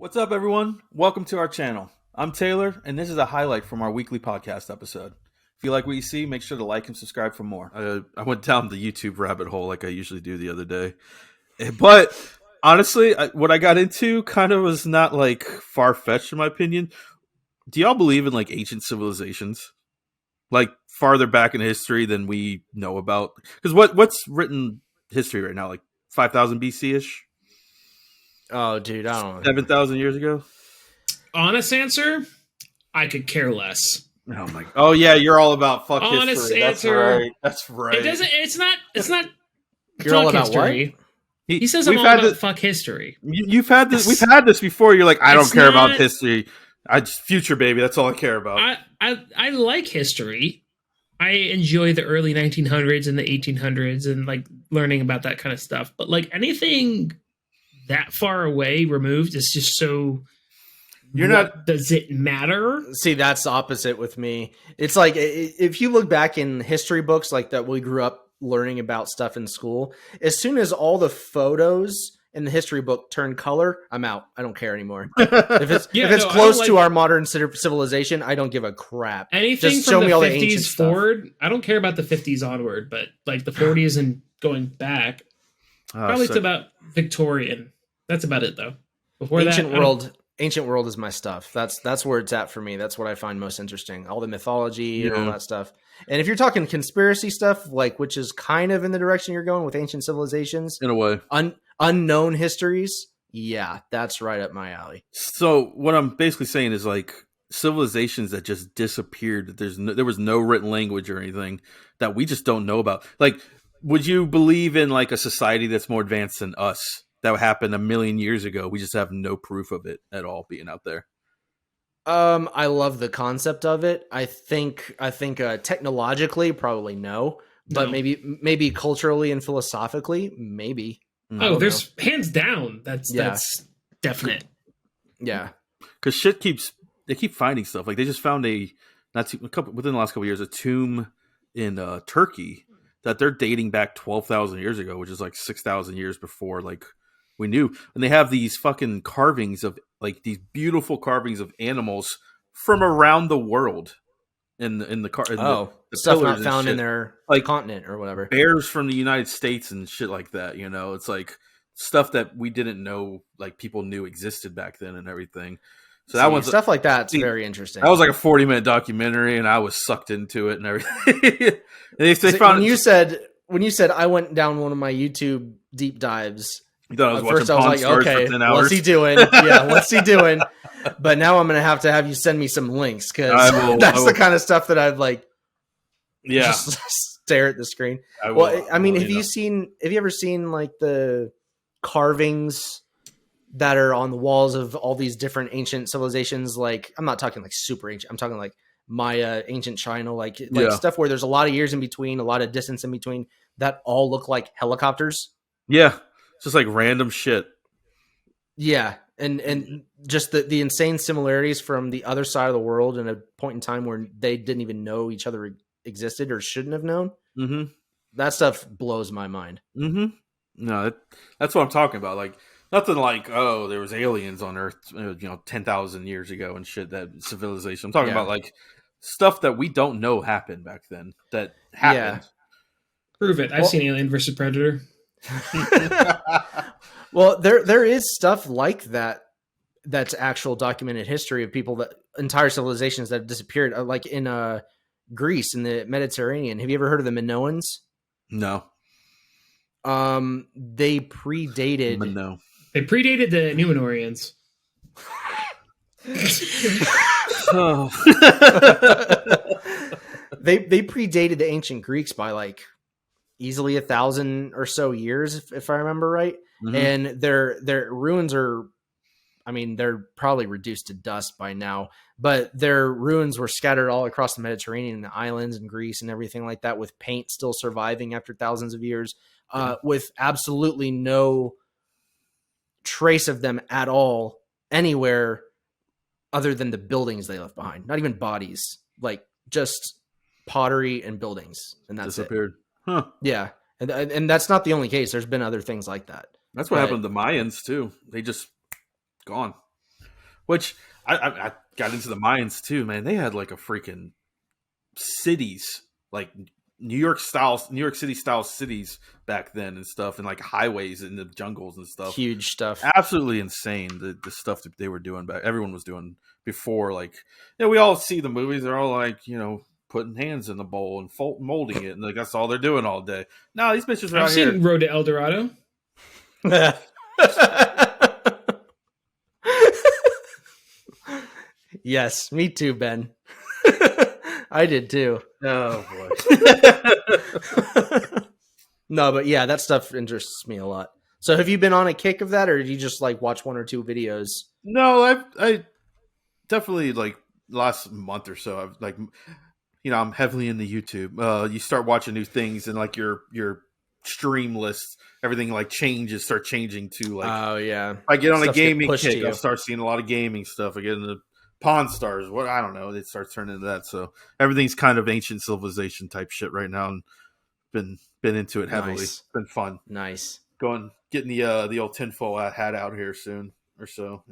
What's up, everyone? Welcome to our channel. I'm Taylor, and this is a highlight from our weekly podcast episode. If you like what you see, make sure to like and subscribe for more. I went down the YouTube rabbit hole like I usually do the other day. But honestly, what I got into kind of was not like far-fetched in my opinion. Do y'all believe in like ancient civilizations? Like farther back in history than we know about? Because what's written history right now? Like 5,000 BC-ish? Oh, dude, I don't know. 7,000 years ago? Honest answer, I could care less. Oh my! Oh yeah, you're all about fuck Honest history. answer. That's right. It doesn't. It's not. It's not. You're all about history. what? He says I'm all about fuck history. You've had this. We've had this before. You're like, I don't It's care about not- history. I just future baby. That's all I care about. I like history. I enjoy the early 1900s and the 1800s and like learning about that kind of stuff. But like anything that far away removed is just so. You're not. Does it matter? See, that's the opposite with me. It's like if you look back in history books like that we grew up learning about stuff in school, as soon as all the photos in the history book turn color, I'm out. I don't care anymore. If it's close to our modern civilization, I don't give a crap. Anything Just from show the me all the 50s ancient stuff. forward, I don't care about the 50s onward, but like the 40s and going back, probably to about Victorian. That's about it, though. Before Ancient world is my stuff. That's where it's at for me. That's what I find most interesting. All the mythology and all that stuff. And if you're talking conspiracy stuff, like which is kind of in the direction you're going with ancient civilizations, In a way. Unknown histories, yeah, that's right up my alley. So what I'm basically saying is like civilizations that just disappeared. There was no written language or anything that we just don't know about. Like, would you believe in like a society that's more advanced than us? That happened a million years ago. We just have no proof of it at all being out there. I love the concept of it. I think technologically, probably no, but maybe culturally and philosophically, maybe. There's hands down. That's definite. Yeah, because they keep finding stuff. Like they just found within the last couple of years a tomb in Turkey that they're dating back 12,000 years ago, which is like 6,000 years before like we knew. And they have these fucking carvings of like these beautiful carvings of animals from around the world in the stuff not found in their like continent or whatever. Bears from the United States and shit like that. You know, it's like stuff that we didn't know like people knew existed back then and everything. So that was stuff like that's very interesting. That was like a 40-minute documentary, and I was sucked into it and everything. When you said I went down one of my YouTube deep dives. You thought I was watching Pawn Stars for 10 hours. What's he doing? Yeah, what's he doing? But now I'm gonna have you send me some links because that's the kind of stuff that I've like. Yeah, just stare at the screen. Have you ever seen like the carvings that are on the walls of all these different ancient civilizations? Like, I'm not talking like super ancient. I'm talking like Maya, ancient China, like stuff where there's a lot of years in between, a lot of distance in between that all look like helicopters. Yeah. It's just like random shit. Yeah. And just the insane similarities from the other side of the world in a point in time where they didn't even know each other existed or shouldn't have known. Mm-hmm. That stuff blows my mind. Mm-hmm. No, that's what I'm talking about. Like, nothing like, oh, there was aliens on Earth, 10,000 years ago and shit, that civilization. I'm talking about like stuff that we don't know happened back then that happened. Yeah. Prove it. I've seen Alien versus Predator. Well, there is stuff like that that's actual documented history of people that entire civilizations that have disappeared, like in Greece in the Mediterranean. Have you ever heard of the Minoans? No. They predated the Numenorians. They predated the ancient Greeks by like easily 1,000 or so years, if I remember right. Mm-hmm. And their ruins are, I mean, they're probably reduced to dust by now, but their ruins were scattered all across the Mediterranean and the islands and Greece and everything like that, with paint still surviving after thousands of years, with absolutely no trace of them at all anywhere other than the buildings they left behind. Not even bodies, like just pottery and buildings, and that's disappeared. Huh? Yeah, and that's not the only case. There's been other things like that. That's what happened to the Mayans too. They just gone. Which I got into the Mayans too, man. They had like a freaking cities, like New York City style cities back then and stuff, and like highways in the jungles and stuff. Huge stuff. Absolutely insane. The stuff that they were doing back, everyone was doing before. Like, we all see the movies. They're all like, putting hands in the bowl and molding it, and like that's all they're doing all day. No, these bitches are I've out here. seen Road to El Dorado. Yes, me too, Ben. I did too. Oh boy. No, but yeah, that stuff interests me a lot. So have you been on a kick of that, or did you just like watch one or two videos? No, I definitely like last month or so. I've like, I'm heavily into YouTube. You start watching new things, and like your stream lists, everything like start changing to like. Oh yeah, I get on Stuff's a gaming pushed to kick. you. I start seeing a lot of gaming stuff. I get into Pawn Stars. What I don't know. It starts turning into that. So everything's kind of ancient civilization type shit right now, and been into it heavily. Nice. It's been fun. Nice. Getting the old tinfoil hat out here soon or so.